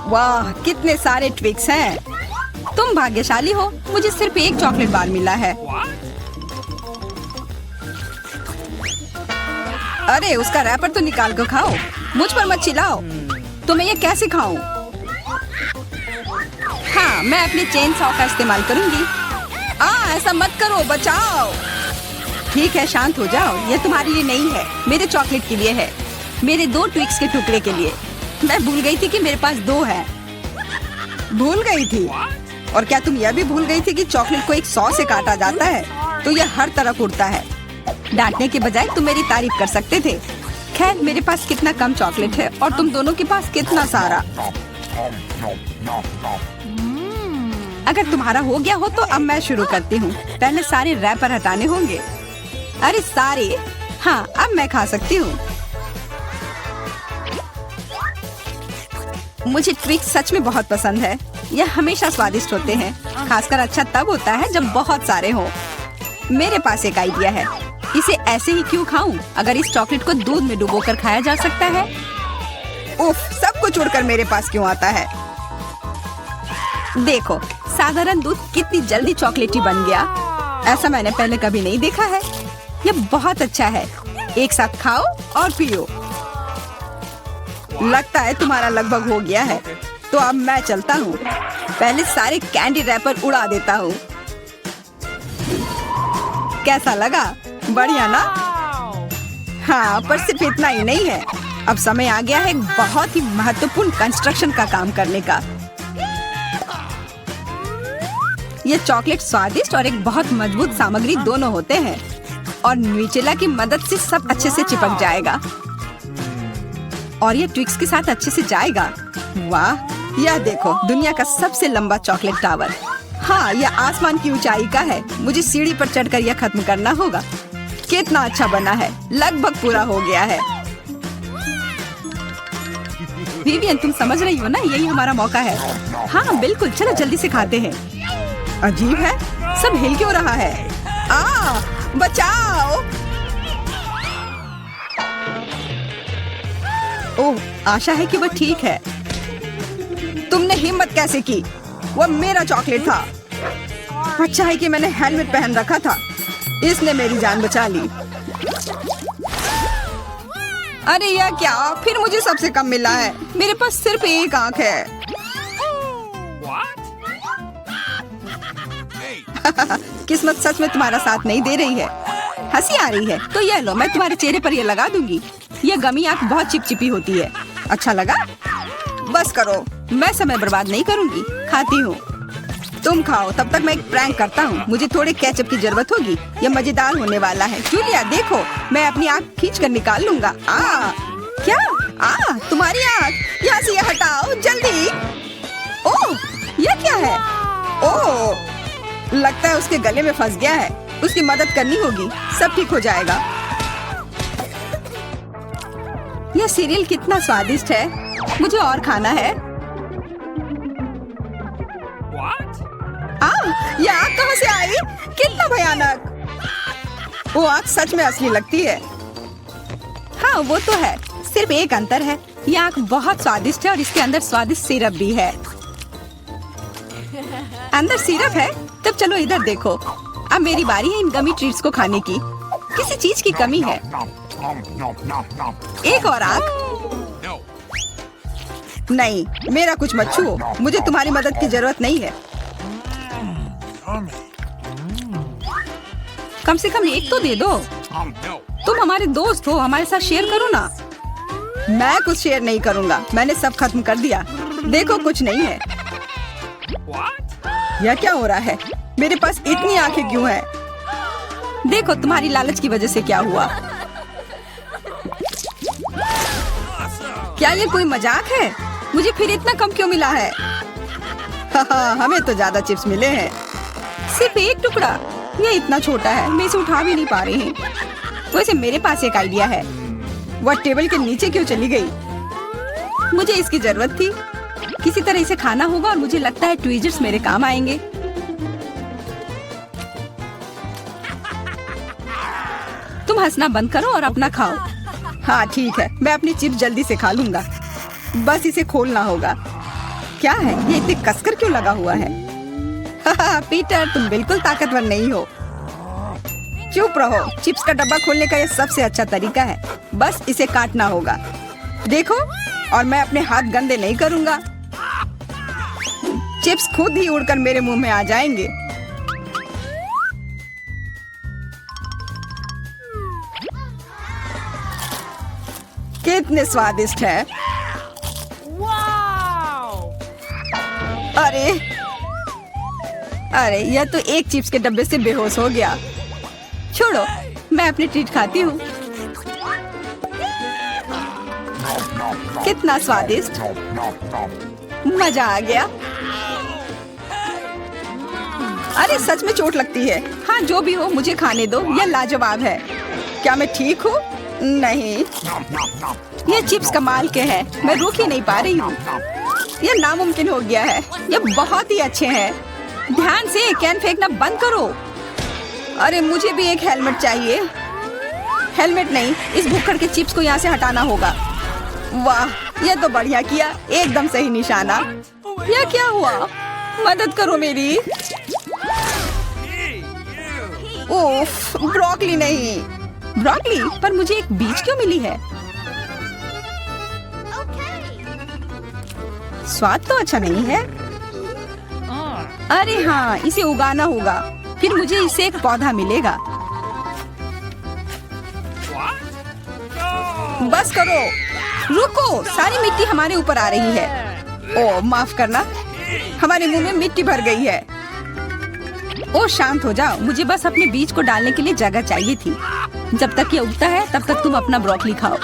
वाह, कितने सारे ट्विक्स हैं। तुम भाग्यशाली हो, मुझे सिर्फ एक चॉकलेट बार मिला है। अरे उसका रैपर तो निकाल कर खाओ, मुझ पर मत चिल्लाओ। तो मैं ये कैसे खाऊं? हाँ, मैं अपनी चेन सॉ का इस्तेमाल करूंगी। ऐसा मत करो, बचाओ। ठीक है, शांत हो जाओ। ये तुम्हारे लिए नहीं है, मेरे चॉकलेट के लिए है, मेरे 2 ट्विक्स के टुकड़े के लिए। मैं भूल गई थी कि मेरे पास 2 है। भूल गई थी? और क्या तुम यह भी भूल गई थी कि चॉकलेट को एक सॉ से काटा जाता है तो यह हर तरफ उड़ता है? डांटने के बजाय तुम मेरी तारीफ कर सकते थे। खैर, मेरे पास कितना कम चॉकलेट है और तुम दोनों के पास कितना सारा। अगर तुम्हारा हो गया हो तो अब मैं शुरू करती हूँ। पहले सारे रैपर हटाने होंगे। अरे सारे? हाँ, अब मैं खा सकती हूँ। मुझे ट्विक्स सच में बहुत पसंद है। यह हमेशा स्वादिष्ट होते हैं। खासकर अच्छा तब होता है जब बहुत सारे हो। मेरे पास एक आइडिया है। इसे ऐसे ही क्यों खाऊं? अगर इस चॉकलेट को दूध में डुबोकर खाया जा सकता है। उफ, सब कुछ उड़कर मेरे पास क्यों आता है? देखो, साधारण दूध कितनी जल्दी चॉकलेटी बन गया। ऐसा मैंने पहले कभी नहीं देखा है। यह बहुत अच्छा है। एक साथ खाओ और पियो। लगता है तुम्हारा लगभग हो गया है, तो अब मैं चलता हूँ। पहले सारे कैंडी रैपर उड़ा देता हूँ। कैसा लगा? बढ़िया ना? हाँ, पर सिर्फ इतना ही नहीं है। अब समय आ गया है एक बहुत ही महत्वपूर्ण कंस्ट्रक्शन का काम करने का। ये चॉकलेट स्वादिष्ट और एक बहुत मजबूत सामग्री दोनों होते हैं, और न्यूटेला की मदद से सब अच्छे से चिपक जाएगा और ये ट्विक्स के साथ अच्छे से जाएगा। वाह, यह देखो, दुनिया का सबसे लंबा चॉकलेट टावर। हाँ, यह आसमान की ऊंचाई का है। मुझे सीढ़ी पर चढ़कर यह खत्म करना होगा। कितना अच्छा बना है, लगभग पूरा हो गया है। विवियन, तुम समझ रही हो ना, यही हमारा मौका है। हाँ बिल्कुल, चलो जल्दी से खाते हैं। अजीब है, सब हिल क्यों रहा है? बचाओ! ओह, आशा है कि वह ठीक है। तुमने हिम्मत कैसे की? वह मेरा चॉकलेट था। अच्छा है कि मैंने हेलमेट पहन रखा था। इसने मेरी जान बचा ली। अरे यह क्या? फिर मुझे सबसे कम मिला है। मेरे पास सिर्फ एक आंख है। किस्मत सच में तुम्हारा साथ नहीं दे रही है। हंसी आ रही है तो यह लो, मैं तुम्हारे चेहरे पर यह लगा दूंगी। यह गमी आंख बहुत चिपचिपी होती है। अच्छा लगा? बस करो, मैं समय बर्बाद नहीं करूंगी। खाती हूँ, तुम खाओ। तब तक मैं एक प्रैंक करता हूँ। मुझे थोड़े केचप की जरूरत होगी। यह मजेदार होने वाला है। जूलिया देखो, मैं अपनी आँख खींच कर निकाल लूंगा। क्या? तुम्हारी आँख? यहाँ से यह हटाओ जल्दी। ओह, यह क्या है? ओह, लगता है उसके गले में फंस गया है। उसकी मदद करनी होगी, सब ठीक हो जाएगा। यह सीरियल कितना स्वादिष्ट है। मुझे और खाना है। यह आग कहाँ से आई? कितना भयानक! वो आग सच में असली लगती है। हाँ वो तो है, सिर्फ एक अंतर है। यह आग बहुत स्वादिष्ट है और इसके अंदर स्वादिष्ट सिरप भी है। अंदर सिरप है? तब चलो इधर देखो। अब मेरी बारी है इन गमी ट्रीट्स को खाने की। किसी चीज की कमी है। एक और आग? नहीं, मेरा कुछ मत छुओ। मुझे तुम्हारी मदद की जरूरत नहीं है। कम से कम एक तो दे दो। तुम हमारे दोस्त हो, हमारे साथ शेयर करो ना। मैं कुछ शेयर नहीं करूँगा। मैंने सब खत्म कर दिया। देखो, कुछ नहीं है। यह क्या हो रहा है? मेरे पास इतनी आंखें क्यों हैं? देखो, तुम्हारी लालच की वजह से क्या हुआ। क्या ये कोई मजाक है? मुझे फिर इतना कम क्यों मिला है? हमें तो ज्यादा चिप्स मिले हैं। सिर्फ एक टुकड़ा? ये इतना छोटा है, मैं इसे उठा भी नहीं पा रही हूँ। वैसे मेरे पास एक आइडिया है। वह टेबल के नीचे क्यों चली गई? मुझे इसकी जरूरत थी। किसी तरह इसे खाना होगा और मुझे लगता है ट्वीजर्स मेरे काम आएंगे। तुम हंसना बंद करो और अपना खाओ। हाँ ठीक है, मैं अपनी चिप्स जल्दी से खा लूंगा। बस इसे खोलना होगा। क्या है ये इतने कसकर क्यों लगा हुआ है? पीटर, तुम बिल्कुल ताकतवर नहीं हो। चुप रहो। चिप्स का डब्बा खोलने का ये सबसे अच्छा तरीका है। बस इसे काटना होगा। देखो, और मैं अपने हाथ गंदे नहीं करूंगा। चिप्स खुद ही उड़कर मेरे मुंह में आ जाएंगे। कितने स्वादिष्ट है। अरे अरे, यह तो एक चिप्स के डब्बे से बेहोश हो गया। छोड़ो, मैं अपनी ट्रीट खाती हूँ। कितना स्वादिष्ट, मजा आ गया। अरे सच में चोट लगती है। हाँ, जो भी हो मुझे खाने दो, यह लाजवाब है। क्या मैं ठीक हूँ? नहीं, ये चिप्स कमाल के हैं। मैं रुक ही नहीं पा रही हूँ। यह नामुमकिन हो गया है। यह बहुत ही अच्छे हैं। ध्यान से, कैन फेंकना बंद करो। अरे मुझे भी एक हेलमेट चाहिए। हेलमेट नहीं, इस भुक्कड़ के चिप्स को यहाँ से हटाना होगा। वाह, यह तो बढ़िया किया। एकदम सही निशाना। यह क्या हुआ? मदद करो मेरी। ओफ, ब्रोकली नहीं। ब्रोकली? पर मुझे एक बीज क्यों मिली है? स्वाद तो अच्छा नहीं है। अरे हाँ, इसे उगाना होगा। फिर मुझे इससे एक पौधा मिलेगा। बस करो। रुको, सारी मिट्टी हमारे ऊपर आ रही है। ओह, माफ करना, हमारे मुंह में मिट्टी भर गई है। ओह, शांत हो जाओ। मुझे बस अपने बीज को डालने के लिए जगह चाहिए थी। जब तक ये उगता है तब तक तुम अपना ब्रोकली खाओ।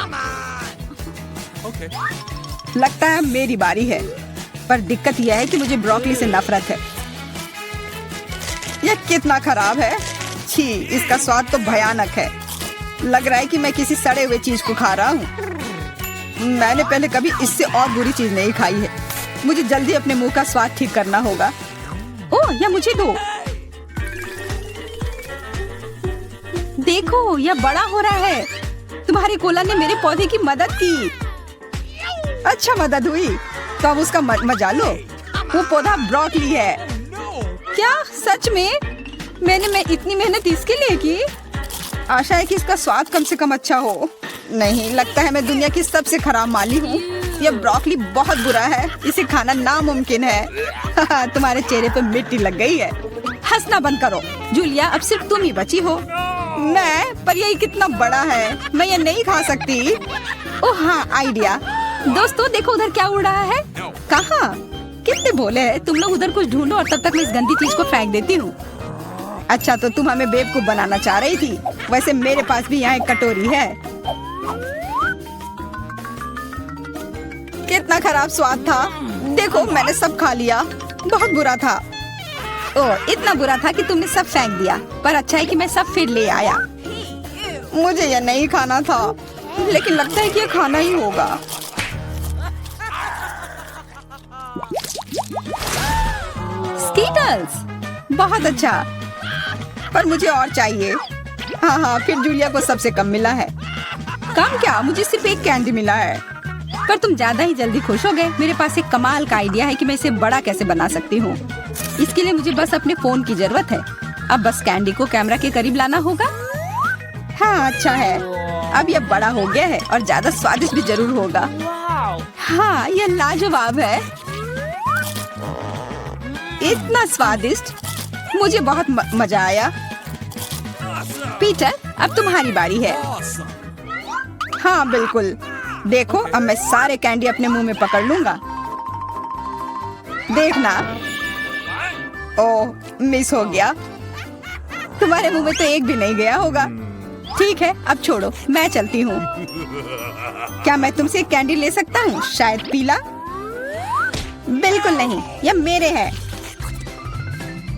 लगता है मेरी बारी है, पर दिक्कत यह है कि मुझे ब्रोकली से नफरत है। यह कितना खराब है। छी, इसका स्वाद तो भयानक है। लग रहा है कि मैं किसी सड़े हुए चीज को खा रहा हूँ। मैंने पहले कभी इससे और बुरी चीज नहीं खाई है। मुझे जल्दी अपने मुंह का स्वाद ठीक करना होगा। ओह, यह मुझे दो। देखो, यह बड़ा हो रहा है। तुम्हारे कोला ने मेरे पौधे की मदद की। अच्छा, मदद हुई तो अब उसका मजा लो। वो पौधा ब्रोकली है। क्या सच में? मैंने इतनी मेहनत इसके लिए की। आशा है कि इसका स्वाद कम से कम अच्छा हो। नहीं, लगता है मैं दुनिया की सबसे खराब माली हूँ। यह ब्रोकली बहुत बुरा है। इसे खाना नामुमकिन है। तुम्हारे चेहरे पे मिट्टी लग गई है। हंसना बंद करो। जूलिया, अब सिर्फ तुम ही बची हो। मैं? पर यही कितना बड़ा है, मैं ये नहीं खा सकती। ओह हाँ, आइडिया। दोस्तों देखो, उधर क्या उड़ रहा है। कहाँ? कितने भोले हैं तुम लोग। उधर कुछ ढूंढो और तब तक मैं इस गंदी चीज को फेंक देती हूँ। अच्छा, तो तुम हमें बेवकूफ बनाना चाह रही थी। वैसे मेरे पास भी यहाँ एक कटोरी है। कितना खराब स्वाद था। देखो, मैंने सब खा लिया। बहुत बुरा था। ओह, इतना बुरा था कि तुमने सब फेंक दिया। पर अच्छा है कि मैं सब फिर ले आया। मुझे यह नहीं खाना था, लेकिन लगता है कि यह खाना ही होगा। स्कीटल्स, बहुत अच्छा। पर मुझे और चाहिए। हाँ हाँ, फिर जूलिया को सबसे कम मिला है। कम क्या, मुझे सिर्फ एक कैंडी मिला है। पर तुम ज्यादा ही जल्दी खुश हो गए। मेरे पास एक कमाल का आइडिया है कि मैं इसे बड़ा कैसे बना सकती हूँ। इसके लिए मुझे बस अपने फोन की जरूरत है। अब बस कैंडी को कैमरा के करीब लाना होगा। हाँ, अच्छा है। अब यह बड़ा हो गया है और ज्यादा स्वादिष्ट भी जरूर होगा। हाँ, यह लाजवाब है। इतना स्वादिष्ट, मुझे बहुत मजा आया। पीटर, अब तुम्हारी बारी है। हाँ बिल्कुल। देखो, अब मैं सारे कैंडी अपने मुंह में पकड़ लूंगा। देखना। ओह, मिस हो गया। तुम्हारे मुंह में तो एक भी नहीं गया होगा। ठीक है, अब छोड़ो, मैं चलती हूँ। क्या मैं तुमसे एक कैंडी ले सकता हूँ? शायद पीला? बिल्कुल नहीं, यह मेरे है।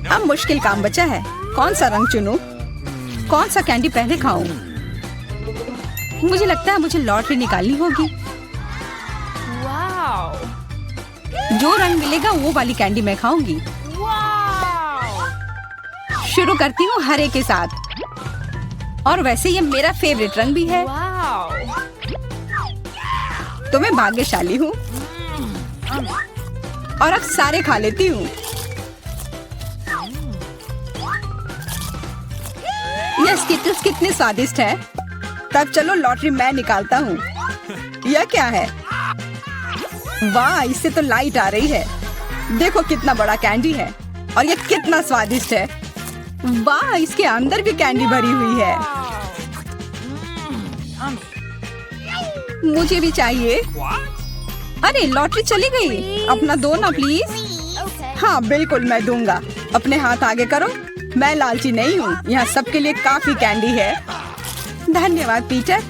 अब मुश्किल काम बचा है। कौन सा रंग चुनूं? कौन सा कैंडी पहले खाऊं? मुझे लगता है मुझे लॉटरी निकालनी होगी। जो रंग मिलेगा वो वाली कैंडी मैं खाऊंगी। शुरू करती हूँ हरे के साथ। और वैसे ये मेरा फेवरेट रंग भी है। तो मैं भाग्यशाली हूँ। और अब सारे खा लेती हूँ। ये स्किटल्स कितने स्वादिष्ट है। तब चलो लॉटरी मैं निकालता हूँ। यह क्या है? वाह, इससे तो लाइट आ रही है। देखो कितना बड़ा कैंडी है और ये कितना स्वादिष्ट है। वाह, इसके अंदर भी कैंडी भरी हुई है। मुझे भी चाहिए। अरे लॉटरी चली गई। अपना दो ना प्लीज। हाँ बिल्कुल मैं दूंगा। अपने हाथ आगे करो। मैं लालची नहीं हूँ। यहाँ सबके लिए काफी कैंडी है। धन्यवाद पीटर।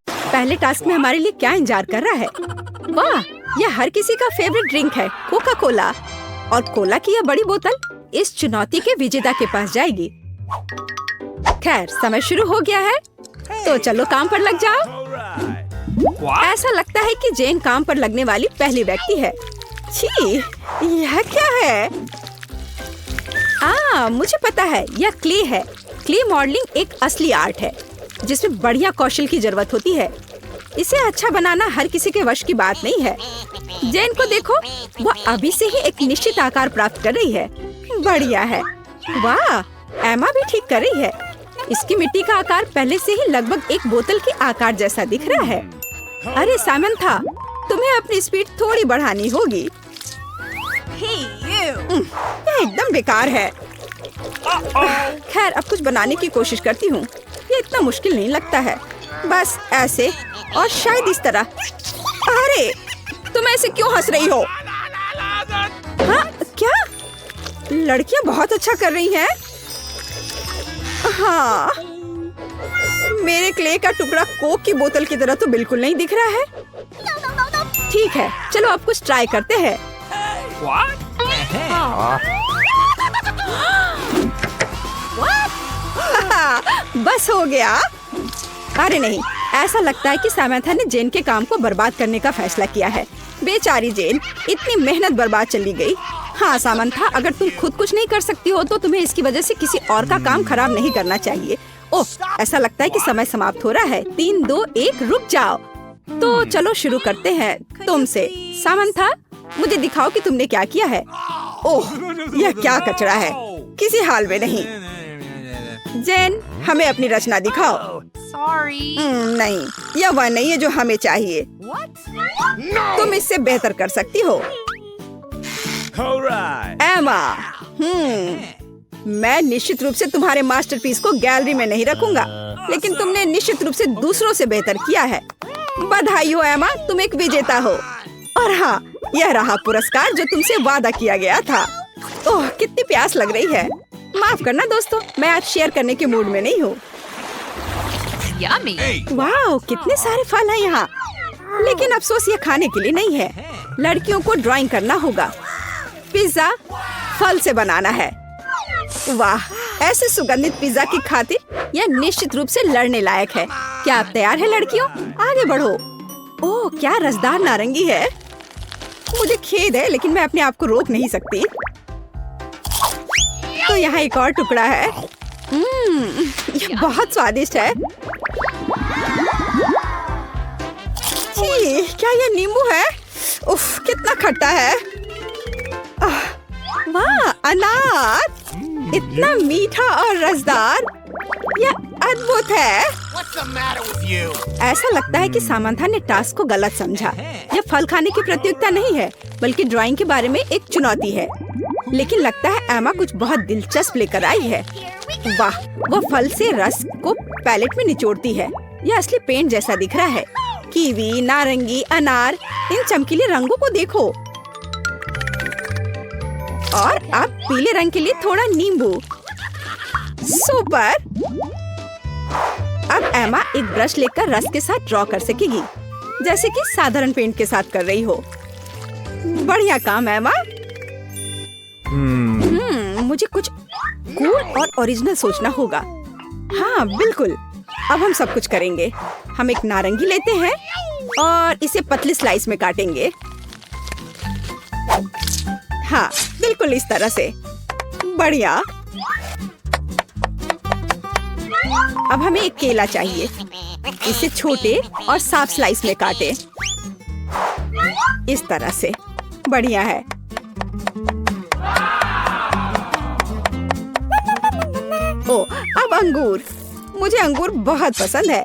पहले टास्क में हमारे लिए क्या इंतजार कर रहा है? वाह, यह हर किसी का फेवरेट ड्रिंक है, कोका कोला। और कोला की यह बड़ी बोतल इस चुनौती के विजेता के पास जाएगी। खैर, समय शुरू हो गया है, तो चलो काम पर लग जाओ। ऐसा लगता है कि जेन काम पर लगने वाली पहली व्यक्ति है। छी, यह क्या है? मुझे पता है, यह क्ले है। क्ले मॉडलिंग एक असली आर्ट है जिसमें बढ़िया कौशल की जरूरत होती है। इसे अच्छा बनाना हर किसी के वश की बात नहीं है। जेन को देखो, वह अभी से ही एक निश्चित आकार प्राप्त कर रही है। बढ़िया है। वाह, एमा भी ठीक कर रही है। इसकी मिट्टी का आकार पहले से ही लगभग एक बोतल के आकार जैसा दिख रहा है। अरे सामंथा, तुम्हें अपनी स्पीड थोड़ी बढ़ानी होगी। यह एकदम बेकार है। खैर, अब कुछ बनाने की कोशिश करती हूँ। ये इतना मुश्किल नहीं लगता है। बस ऐसे और शायद इस तरह। अरे तुम ऐसे क्यों हंस रही हो? हाँ क्या? लड़कियां बहुत अच्छा कर रही हैं। हाँ, मेरे क्ले का टुकड़ा कोक की बोतल की तरह तो बिल्कुल नहीं दिख रहा है। ठीक है, चलो अब कुछ ट्राई करते हैं। बस हो गया। अरे नहीं, ऐसा लगता है कि सामंथा ने जेन के काम को बर्बाद करने का फैसला किया है। बेचारी जेन, इतनी मेहनत बर्बाद चली गई। हाँ सामंथा, अगर तुम खुद कुछ नहीं कर सकती हो तो तुम्हें इसकी वजह से किसी और का काम खराब नहीं करना चाहिए। ओह, ऐसा लगता है कि समय समाप्त हो रहा है। 3, 2, 1, रुक जाओ। तो चलो शुरू करते हैं तुमसे। सामंथा, मुझे दिखाओ कि तुमने क्या किया है। ओह, यह क्या कचरा है। किसी हाल में नहीं। जेन, हमें अपनी रचना दिखाओ। नहीं, यह वह नहीं है जो हमें चाहिए। तुम इससे बेहतर कर सकती हो। एमा, मैं निश्चित रूप से तुम्हारे मास्टरपीस को गैलरी में नहीं रखूंगा, लेकिन तुमने निश्चित रूप से दूसरों से बेहतर किया है। बधाई हो एमा, तुम एक विजेता हो। और हाँ, यह रहा पुरस्कार जो तुमसे वादा किया गया था। ओह, कितनी प्यास लग रही है। माफ करना दोस्तों, मैं आज शेयर करने के मूड में नहीं हूँ। वाह, कितने सारे फल हैं यहाँ। लेकिन अफसोस ये खाने के लिए नहीं है। लड़कियों को ड्राइंग करना होगा। पिज्जा फल से बनाना है। वाह, ऐसे सुगंधित पिज्जा की खातिर यह निश्चित रूप से लड़ने लायक है। क्या आप तैयार हैं लड़कियों? आगे बढ़ो। ओह, क्या रसदार नारंगी है। मुझे खेद है, लेकिन मैं अपने आप को रोक नहीं सकती। तो यहाँ एक और टुकड़ा है। यह बहुत स्वादिष्ट है। छी, क्या यह नींबू है? उफ, कितना खट्टा है। वाह, अनार, इतना मीठा और रसदार। यह अद्भुत है। ऐसा लगता है कि सामंथा ने टास्क को गलत समझा। यह फल खाने की प्रतियोगिता नहीं है, बल्कि ड्राइंग के बारे में एक चुनौती है। लेकिन लगता है एमा कुछ बहुत दिलचस्प लेकर आई है। वाह, वह फल से रस को पैलेट में निचोड़ती है। यह असली पेंट जैसा दिख रहा है। कीवी, नारंगी, अनार, इन चमकीले रंगों को देखो। और अब पीले रंग के लिए थोड़ा नींबू। सुपर। अब एमा एक ब्रश लेकर रस के साथ ड्रॉ कर सकेगी, जैसे कि साधारण पेंट के साथ कर रही हो। बढ़िया काम एमा। मुझे कुछ कूल और ओरिजिनल सोचना होगा। हाँ बिल्कुल, अब हम सब कुछ करेंगे। हम एक नारंगी लेते हैं और इसे पतली स्लाइस में काटेंगे। हाँ, बिल्कुल इस तरह से। बढ़िया। अब हमें एक केला चाहिए। इसे छोटे और साफ स्लाइस में काटें। इस तरह से। बढ़िया है। ओ, अब अंगूर। मुझे अंगूर बहुत पसंद है।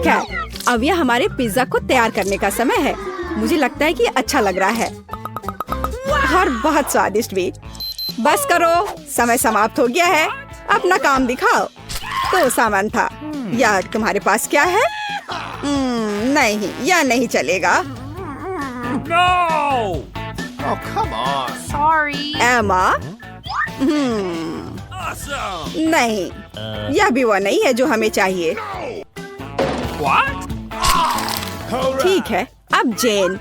खैर, अब यह हमारे पिज्जा को तैयार करने का समय है। मुझे लगता है कि अच्छा लग रहा है और बहुत स्वादिष्ट भी। बस करो, समय समाप्त हो गया है। अपना काम दिखाओ। तो सामान था या तुम्हारे पास क्या है? नहीं, यह नहीं चलेगा। No! Oh, come on. Sorry. एमा, Awesome! नहीं, यह भी वो नहीं है जो हमें चाहिए। What? ठीक है, अब जेन।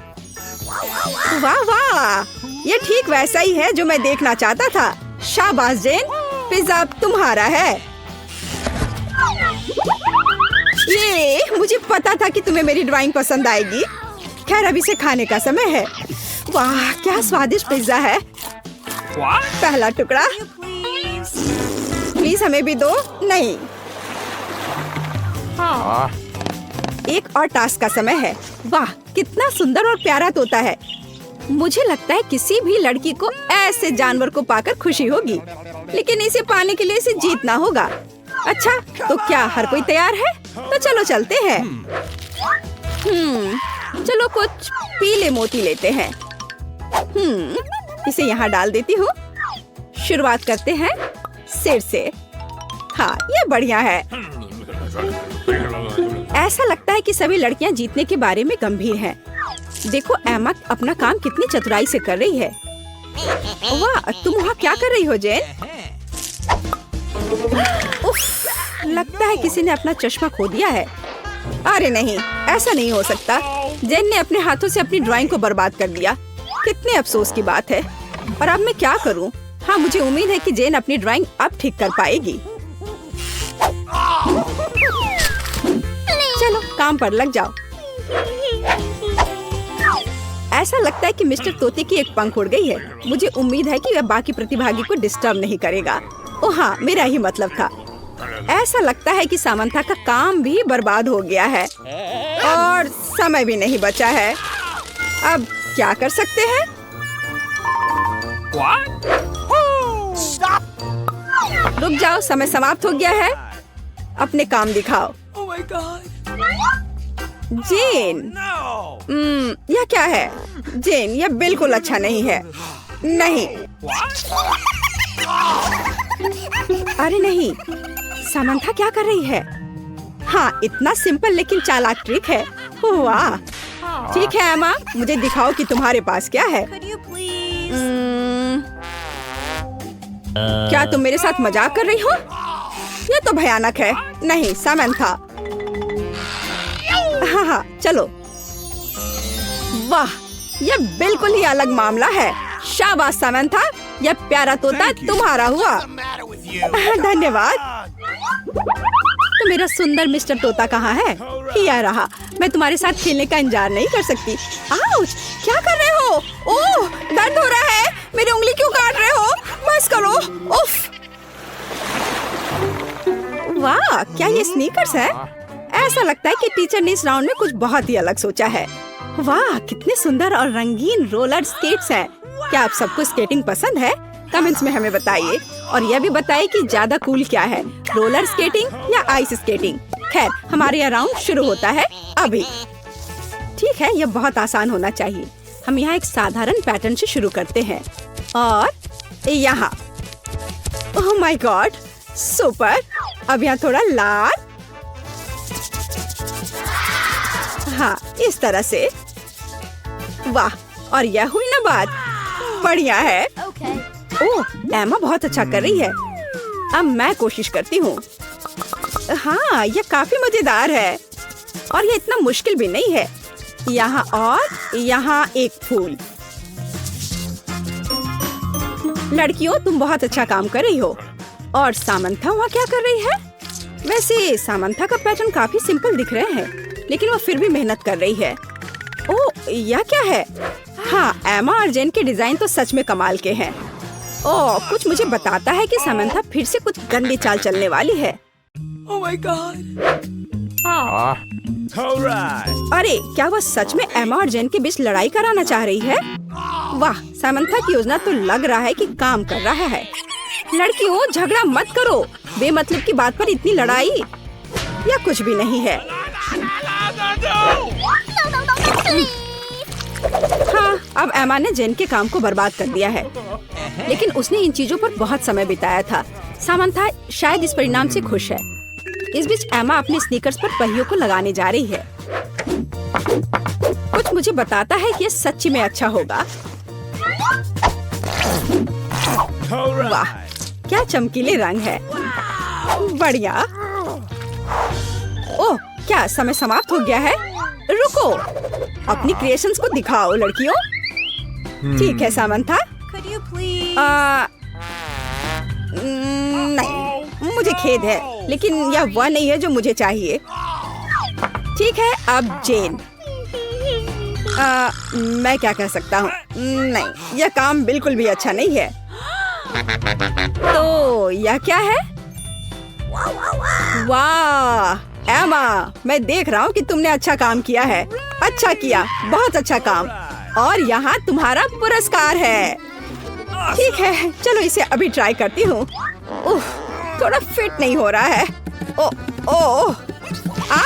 वाह वाह, ये ठीक वैसा ही है जो मैं देखना चाहता था। शाबाश जेन, पिज्जा अब तुम्हारा है। ये मुझे पता था कि तुम्हें मेरी ड्राइंग पसंद आएगी। खैर, अब इसे खाने का समय है। वाह, क्या स्वादिष्ट पिज्जा है। What? पहला टुकड़ा। प्लीज हमें भी दो। नहीं, एक और टास्क का समय है। वाह, कितना सुंदर और प्यारा तोता है। मुझे लगता है किसी भी लड़की को ऐसे जानवर को पाकर खुशी होगी, लेकिन इसे पाने के लिए इसे जीतना होगा। अच्छा, तो क्या हर कोई तैयार है? तो चलो चलते हैं। चलो कुछ पीले मोती लेते हैं। इसे यहाँ डाल देती हूँ। शुरुआत करते हैं सिर से। हाँ, ये बढ़िया है। ऐसा लगता है कि सभी लड़कियाँ जीतने के बारे में गंभीर हैं। देखो एमा अपना काम कितनी चतुराई से कर रही है। वाह, तुम वहाँ क्या कर रही हो जेन? उफ, लगता है किसी ने अपना चश्मा खो दिया है। अरे नहीं, ऐसा नहीं हो सकता। जेन ने अपने हाथों से अपनी ड्राइंग को बर्बाद कर दिया। कितने अफसोस की बात है। और अब मैं क्या करूं? हाँ, मुझे उम्मीद है कि जेन अपनी ड्राइंग अब ठीक कर पाएगी। चलो काम पर लग जाओ। ऐसा लगता है कि मिस्टर तोते की एक पंख उड़ गई है। मुझे उम्मीद है कि वह बाकी प्रतिभागी को डिस्टर्ब नहीं करेगा। ओह हाँ, मेरा ही मतलब था। ऐसा लगता है कि सामंथा का काम भी बर्बाद हो गया है और समय भी नहीं बचा है। अब क्या कर सकते हैं? What? रुक जाओ, समय समाप्त हो गया है। अपने काम दिखाओ। Oh my God! Gen, No! यह क्या है? जेन, यह बिल्कुल अच्छा नहीं है। नहीं, अरे नहीं, सामंथा क्या कर रही है? हाँ, इतना सिंपल लेकिन चालाक ट्रिक है। वाह, ठीक है एमा, मुझे दिखाओ कि तुम्हारे पास क्या है। Could you please? क्या तुम मेरे साथ मजाक कर रही हो? यह तो भयानक है। नहीं सामंथा। हाँ हाँ, चलो। वाह, यह बिल्कुल ही अलग मामला है। शाबाश सामंथा, यह प्यारा तोता तुम्हारा हुआ। What's the matter with you? धन्यवाद। तो मेरा सुंदर मिस्टर तोता कहाँ है? यह रहा। मैं तुम्हारे साथ खेलने का इंतजार नहीं कर सकती। आउच, क्या कर रहे हो? ओह, दर्द हो रहा है। मेरी उंगली क्यों काट रहे हो? बस करो। उफ। वाह, क्या ये स्नीकर्स है? ऐसा लगता है कि टीचर ने इस राउंड में कुछ बहुत ही अलग सोचा है। वाह, कितने सुंदर और रंगीन रोलर स्केट्स हैं। क्या आप सबको स्केटिंग पसंद है? कमेंट्स में हमें बताइए और यह भी बताइए कि ज्यादा कूल क्या है, रोलर स्केटिंग या आइस स्केटिंग। खैर, हमारे यह राउंड शुरू होता है अभी। ठीक है, यह बहुत आसान होना चाहिए। हम यहाँ एक साधारण पैटर्न से शुरू करते हैं और यहाँ। Oh my God, super. अब यहाँ थोड़ा लाल। हाँ, इस तरह से। वाह, और यह हुई ना बात। बढ़िया है। Okay. ओह, एमा बहुत अच्छा कर रही है। अब मैं कोशिश करती हूँ। हाँ, यह काफी मजेदार है और यह इतना मुश्किल भी नहीं है। यहाँ और यहाँ एक फूल। लड़कियों, तुम बहुत अच्छा काम कर रही हो। और सामंथा वहाँ क्या कर रही है? वैसे सामंथा का पैटर्न काफी सिंपल दिख रहे हैं, लेकिन वो फिर भी मेहनत कर रही है। ओह, यह क्या है? हाँ, एमा और जेन के डिजाइन तो सच में कमाल के हैं। ओह, कुछ मुझे बताता है कि सामंथा फिर से कुछ गंदी चाल चलने वाली है। Oh my God! All right. अरे क्या वह सच में एमा और जेन के बीच लड़ाई कराना चाह रही है? वाह, सामंथा की योजना तो लग रहा है कि काम कर रहा है। लड़कियों, झगड़ा मत करो। बेमतलब की बात पर इतनी लड़ाई या कुछ भी नहीं है। हाँ, अब एमा ने जेन के काम को बर्बाद कर दिया है, लेकिन उसने इन चीजों पर बहुत समय बिताया था। सामंथा शायद इस परिणाम से खुश है। इस बीच एमा अपने स्नीकर्स पर पहियों को लगाने जा रही है। कुछ मुझे बताता है कि ये सच्ची में अच्छा होगा। All वाह, right. क्या चमकीले रंग है। बढ़िया। ओह, क्या समय समाप्त हो गया है? रुको, अपनी क्रिएशंस को दिखाओ लड़कियों। ठीक है सामंथा। नहीं, मुझे खेद है, लेकिन यह वह नहीं है जो मुझे चाहिए। ठीक है, अब जेन। मैं क्या कह सकता हूँ? नहीं, यह काम बिल्कुल भी अच्छा नहीं है। तो यह क्या है? वाह एमा, मैं देख रहा हूँ कि तुमने अच्छा काम किया है। अच्छा किया, बहुत अच्छा काम। और यहाँ तुम्हारा पुरस्कार है। ठीक है, चलो इसे अभी ट्राई करती हूँ। उफ, थोड़ा फिट नहीं हो रहा है। ओ, ओ, आ!